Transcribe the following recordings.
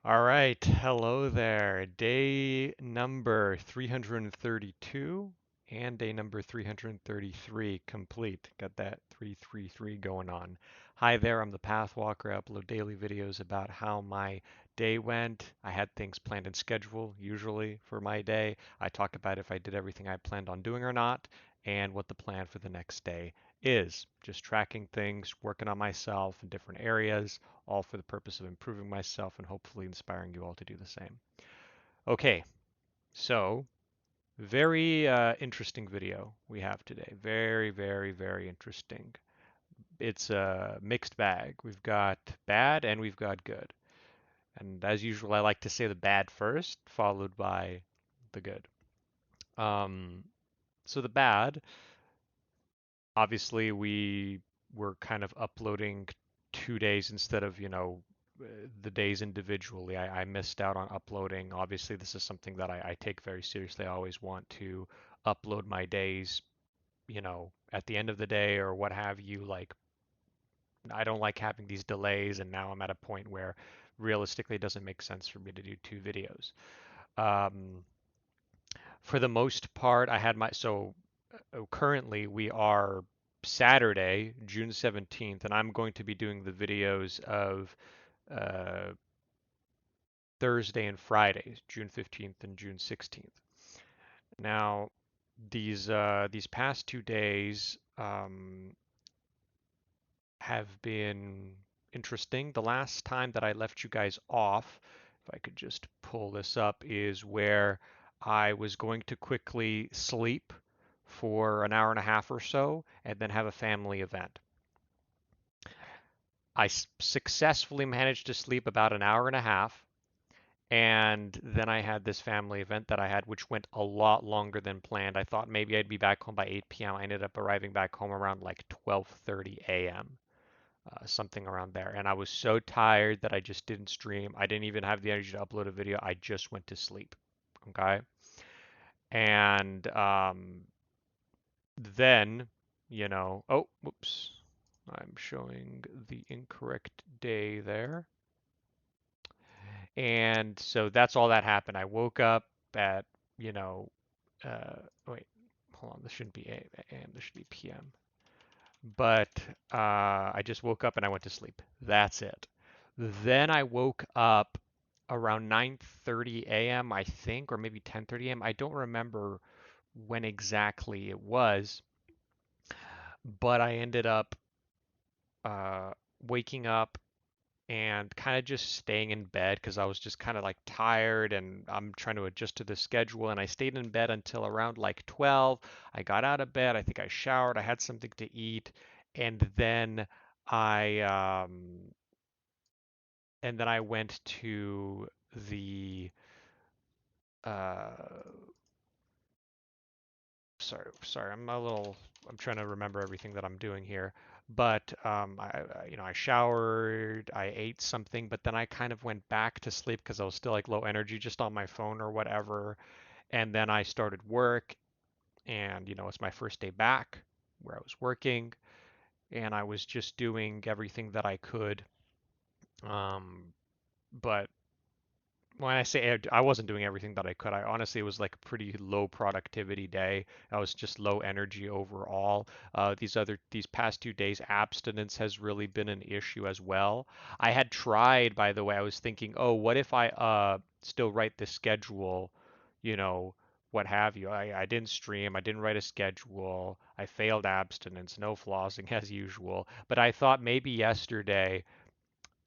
All right, hello there. Day number 332 and day number 333 complete. Got that 333 going on. Hi there, I'm the Pathwalker. I upload daily videos about how my day went. I had things planned and scheduled, usually for my day. I talk about if I did everything I planned on doing or not, and what the plan for the next day is. Just tracking things, working on myself in different areas, all for the purpose of improving myself and hopefully inspiring you all to do the same. Okay, so very interesting video we have today. Very, very, very interesting. It's a mixed bag. We've got bad and we've got good. And as usual, I like to say the bad first, followed by the good. Um, so the bad, obviously, we were kind of uploading 2 days instead of, the days individually. I missed out on uploading. Obviously, this is something that I take very seriously. I always want to upload my days, at the end of the day or what have you. Like, I don't like having these delays, and now I'm at a point where realistically it doesn't make sense for me to do two videos. Um, for the most part, I had my so currently we are Saturday, June 17th, and I'm going to be doing the videos of uh, Thursday and Friday, June 15th and June 16th. Now, these past 2 days have been interesting. The last time that I left you guys off, if I could just pull this up, is where I was going to quickly sleep for an hour and a half or so and then have a family event. I successfully managed to sleep about an hour and a half, and then I had this family event that I had, which went a lot longer than planned. I thought maybe I'd be back home by 8 p.m. I ended up arriving back home around like 12:30 a.m., something around there. And I was so tired that I just didn't stream. I didn't even have the energy to upload a video. I just went to sleep. Okay. And then, oh, whoops. I'm showing the incorrect day there. And so that's all that happened. I woke up at, you know, wait, hold on. This shouldn't be AM. This should be PM. But I just woke up and I went to sleep. That's it. Then I woke up around 9:30 a.m., I think, or maybe 10:30 a.m. I don't remember when exactly it was, but I ended up uh, waking up and kind of just staying in bed because I was just kind of like tired and I'm trying to adjust to the schedule. And I stayed in bed until around like 12. I got out of bed. I think I showered. I had something to eat, and then I I went to the uh, sorry, I'm trying to remember everything that I'm doing here. But I showered, I ate something, but then I kind of went back to sleep because I was still like low energy, just on my phone or whatever. And then I started work, and it's my first day back where I was working, and I was just doing everything that I could. Um, but when I say I wasn't doing everything that I could, I honestly it was like a pretty low productivity day. I was just low energy overall. These past 2 days, abstinence has really been an issue as well. I had tried, by the way, I was thinking, oh, what if I still write the schedule, you know, what have you. I didn't stream, I didn't write a schedule, I failed abstinence, no flossing as usual. But I thought maybe yesterday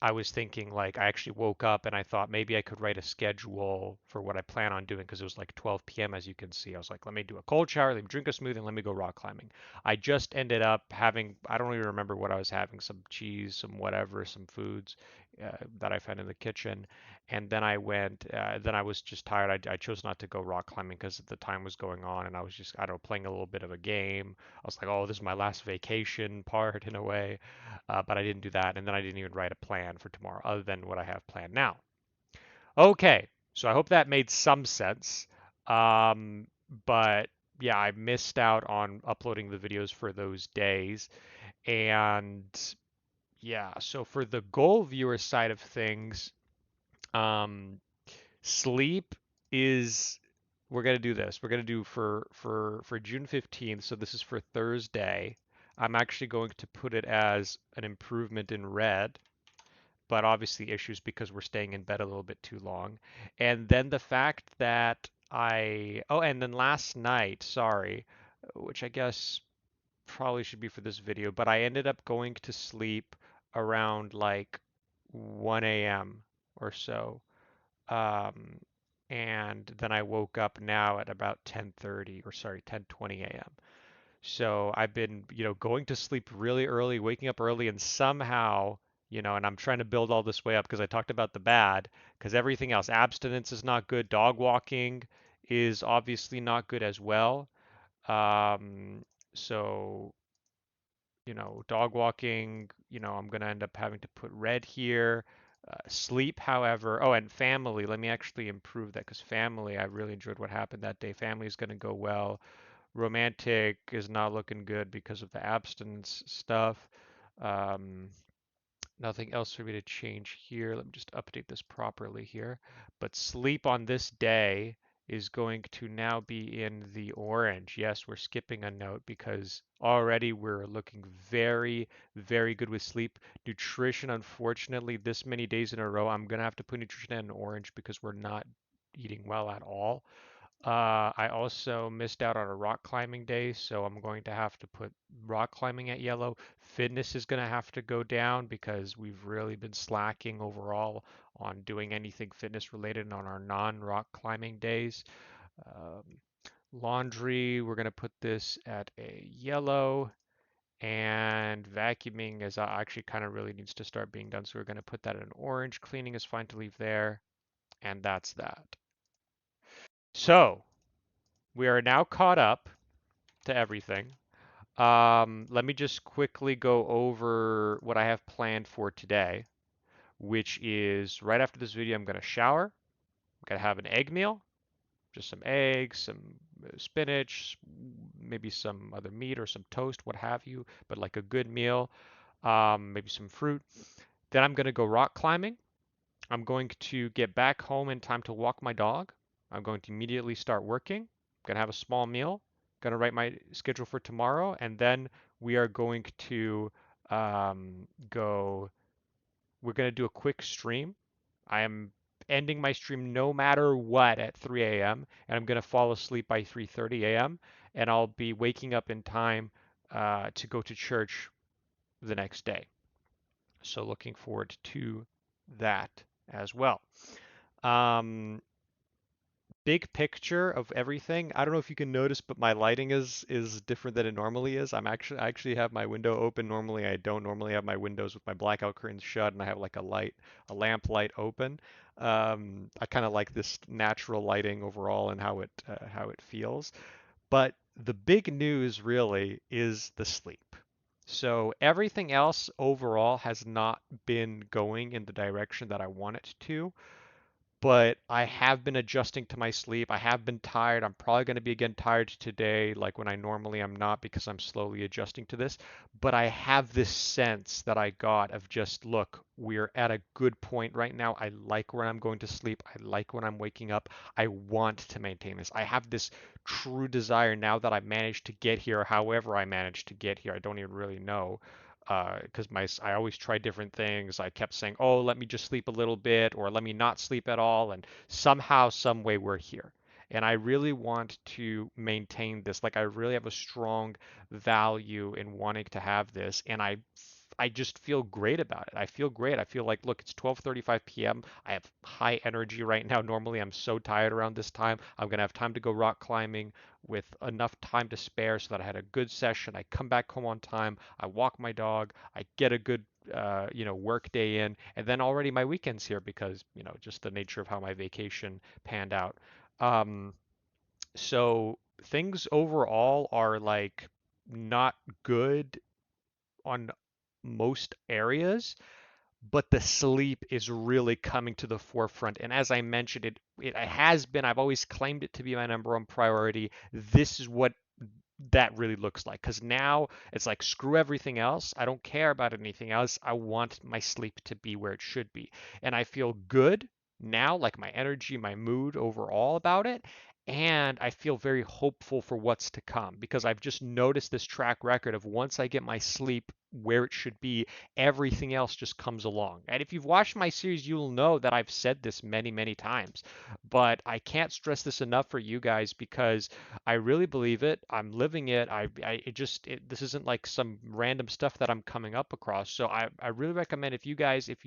I was thinking like I actually woke up and I thought maybe I could write a schedule for what I plan on doing because it was like 12 p.m. as you can see. I was like, let me do a cold shower, let me drink a smoothie, and let me go rock climbing. I just ended up having, I don't even remember what I was having, some cheese, some whatever, some foods that I found in the kitchen. And then then I was just tired. I chose not to go rock climbing because the time was going on and I was just, I don't know, playing a little bit of a game. I was like, oh, this is my last vacation part in a way. But I didn't do that, and then I didn't even write a plan for tomorrow other than what I have planned now. Okay, so I hope that made some sense. Um, but yeah, I missed out on uploading the videos for those days. And yeah, so for the goal viewer side of things, Um, Sleep is we're gonna do this. We're gonna do for June 15th. So this is for Thursday. I'm actually going to put it as an improvement in red, but obviously issues because we're staying in bed a little bit too long. And then the fact that and then last night, sorry, which I guess probably should be for this video, but I ended up going to sleep around like 1 a.m. or so. Um, and then I woke up now at about 10:30 or sorry, 10:20 a.m. So I've been, going to sleep really early, waking up early, and somehow, and I'm trying to build all this way up because I talked about the bad, because everything else, abstinence is not good, dog walking is obviously not good as well. Um, so dog walking, I'm going to end up having to put red here. Sleep, however, oh, and family, let me actually improve that because family, I really enjoyed what happened that day. Family is going to go well. Romantic is not looking good because of the abstinence stuff. Um, Nothing else for me to change here. Let me just update this properly here. But sleep on this day is going to now be in the orange. Yes, we're skipping a note because already we're looking very, very good with sleep. Nutrition, unfortunately, this many days in a row, I'm going to have to put nutrition in orange because we're not eating well at all. I also missed out on a rock climbing day, so I'm going to have to put rock climbing at yellow. Fitness is going to have to go down because we've really been slacking overall on doing anything fitness related on our non-rock climbing days. Um, Laundry, we're going to put this at a yellow. And vacuuming is actually kind of really needs to start being done, so we're going to put that in orange. Cleaning is fine to leave there, and that's that. So we are now caught up to everything. Let me just quickly go over what I have planned for today, which is right after this video, I'm going to shower. I'm going to have an egg meal, just some eggs, some spinach, maybe some other meat or some toast, what have you, but like a good meal, maybe some fruit. Then I'm going to go rock climbing. I'm going to get back home in time to walk my dog. I'm going to immediately start working. I'm going to have a small meal. Going to write my schedule for tomorrow, and then we are going to go. We're going to do a quick stream. I am ending my stream no matter what at 3 a.m. and I'm going to fall asleep by 3:30 a.m. and I'll be waking up in time to go to church the next day. So looking forward to that as well. Um, Big picture of everything. I don't know if you can notice, but my lighting is different than it normally is. I actually have my window open. Normally I don't. Normally I have my windows with my blackout curtains shut, and I have like a lamp light open. I kind of like this natural lighting overall and how it feels. But the big news really is the sleep. So everything else overall has not been going in the direction that I want it to, but I have been adjusting to my sleep. I have been tired. I'm probably going to be again tired today, like when I normally am not, because I'm slowly adjusting to this. But I have this sense that I got of just, look, we're at a good point right now. I like when I'm going to sleep. I like when I'm waking up. I want to maintain this. I have this true desire now that I've managed to get here, however I managed to get here. I don't even really know because I always try different things. I kept saying, "Oh, let me just sleep a little bit," or "Let me not sleep at all," and somehow, some way, we're here. And I really want to maintain this. Like I really have a strong value in wanting to have this, and I just feel great about it. I feel great. I feel like, look, it's 12:35 p.m. I have high energy right now. Normally, I'm so tired around this time. I'm gonna have time to go rock climbing with enough time to spare so that I had a good session. I come back home on time. I walk my dog. I get a good work day in, and then already my weekend's here because, just the nature of how my vacation panned out. Um, so things overall are like not good on most areas, but the sleep is really coming to the forefront. And as I mentioned, it has been, I've always claimed it to be my number one priority. This is what that really looks like. Because now it's like, screw everything else. I don't care about anything else. I want my sleep to be where it should be. And I feel good. now, like my energy, my mood overall about it. And I feel very hopeful for what's to come because I've just noticed this track record of once I get my sleep where it should be, everything else just comes along. And if you've watched my series, you'll know that I've said this many, many times. But I can't stress this enough for you guys because I really believe it. I'm living it. This isn't like some random stuff that I'm coming up across. So I really recommend if you guys, if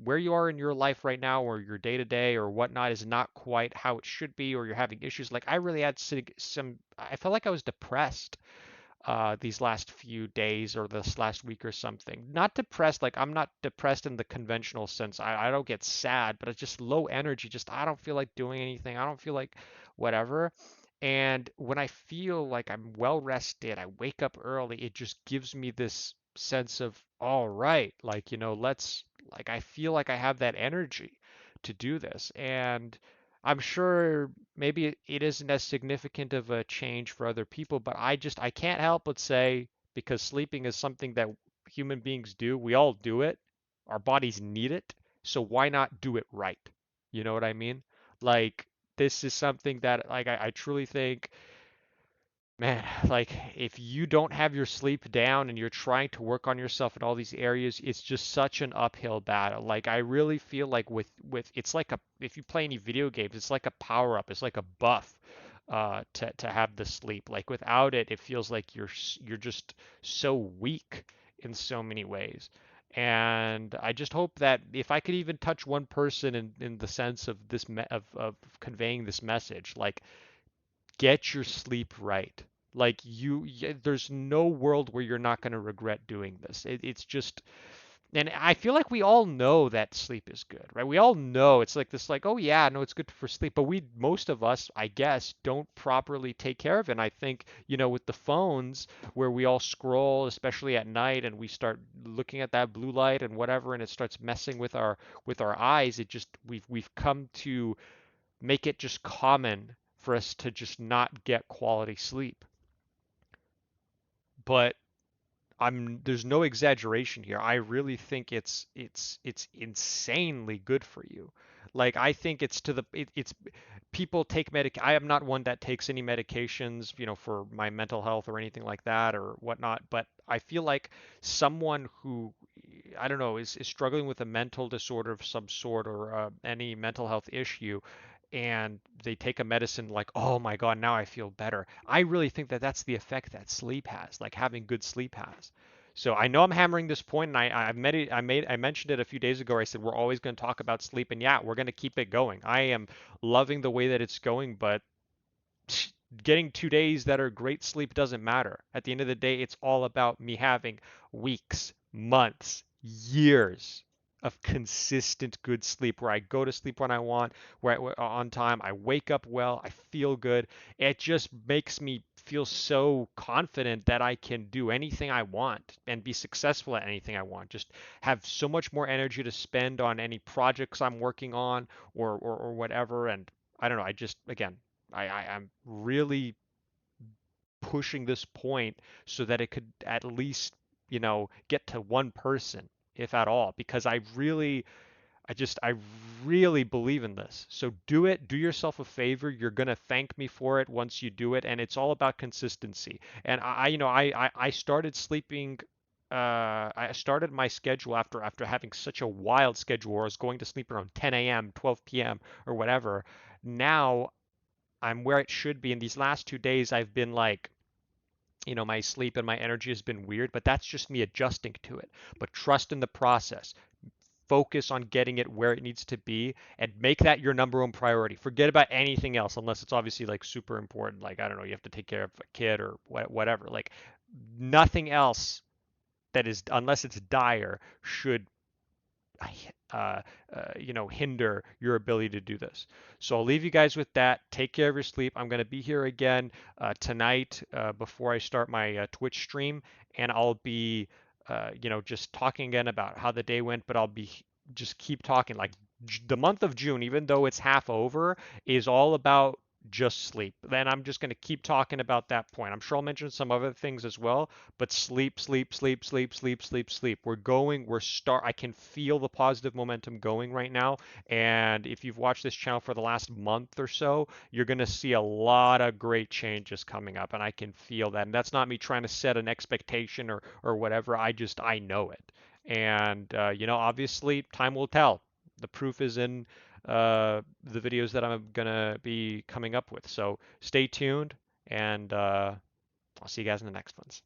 where you are in your life right now or your day to day or whatnot is not quite how it should be, or you're having issues, like I really had I felt like I was depressed these last few days or this last week or something. Not depressed, like I'm not depressed in the conventional sense. I don't get sad, but it's just low energy. Just I don't feel like doing anything. I don't feel like whatever. And when I feel like I'm well rested, I wake up early, it just gives me this sense of, all right, like, like I feel like I have that energy to do this. And I'm sure maybe it isn't as significant of a change for other people, but I can't help but say because sleeping is something that human beings do, we all do it. Our bodies need it, so why not do it right? You know what I mean? Like this is something that like I truly think, man, like if you don't have your sleep down and you're trying to work on yourself in all these areas, it's just such an uphill battle. Like I really feel like with it's like a if you play any video games, it's like a power up, it's like a buff to have the sleep. Like without it, it feels like you're just so weak in so many ways. And I just hope that if I could even touch one person in the sense of of conveying this message, like get your sleep right. Like there's no world where you're not going to regret doing this. It's just, and I feel like we all know that sleep is good, right? We all know it's like this, like, oh yeah, no, it's good for sleep, but most of us, I guess, don't properly take care of it. And I think, with the phones where we all scroll, especially at night, and we start looking at that blue light and whatever, and it starts messing with our eyes. It just we've come to make it just common for us to just not get quality sleep. But there's no exaggeration here. I really think it's insanely good for you. Like I think it's to the it's people take I am not one that takes any medications, for my mental health or anything like that or whatnot, but I feel like someone who I don't know is struggling with a mental disorder of some sort or any mental health issue and they take a medicine like, oh my God, now I feel better. I really think that that's the effect that sleep has, like having good sleep has. So I know I'm hammering this point, and I mentioned it a few days ago. I said we're always going to talk about sleep, and yeah, we're going to keep it going. I am loving the way that it's going, but getting 2 days that are great sleep doesn't matter. At the end of the day, it's all about me having weeks, months, years of consistent good sleep where I go to sleep when I want, on time, I wake up well, I feel good. It just makes me feel so confident that I can do anything I want and be successful at anything I want. Just have so much more energy to spend on any projects I'm working on or whatever. And I don't know, I just, again, I'm really pushing this point so that it could at least, get to one person, if at all, because I really believe in this. So do it, do yourself a favor. You're gonna thank me for it once you do it, and it's all about consistency. And I started sleeping. I started my schedule after having such a wild schedule where I was going to sleep around 10 a.m., 12 p.m., or whatever. Now I'm where it should be. In these last 2 days, I've been like, my sleep and my energy has been weird, but that's just me adjusting to it. But trust in the process. Focus on getting it where it needs to be and make that your number one priority. Forget about anything else unless it's obviously like super important. Like, I don't know, you have to take care of a kid or whatever. Like, nothing else that is, unless it's dire, should uh, hinder your ability to do this. So I'll leave you guys with that. Take care of your sleep. I'm going to be here again tonight before I start my Twitch stream, and I'll be, just talking again about how the day went, but I'll be just keep talking. Like the month of June, even though it's half over, is all about just sleep. Then I'm just going to keep talking about that point. I'm sure I'll mention some other things as well, but sleep, sleep, sleep, sleep, sleep, sleep, sleep. I can feel the positive momentum going right now. And if you've watched this channel for the last month or so, you're going to see a lot of great changes coming up. And I can feel that. And that's not me trying to set an expectation or whatever. I know it. And, obviously time will tell. The proof is in the videos that I'm gonna be coming up with. So stay tuned, and I'll see you guys in the next ones.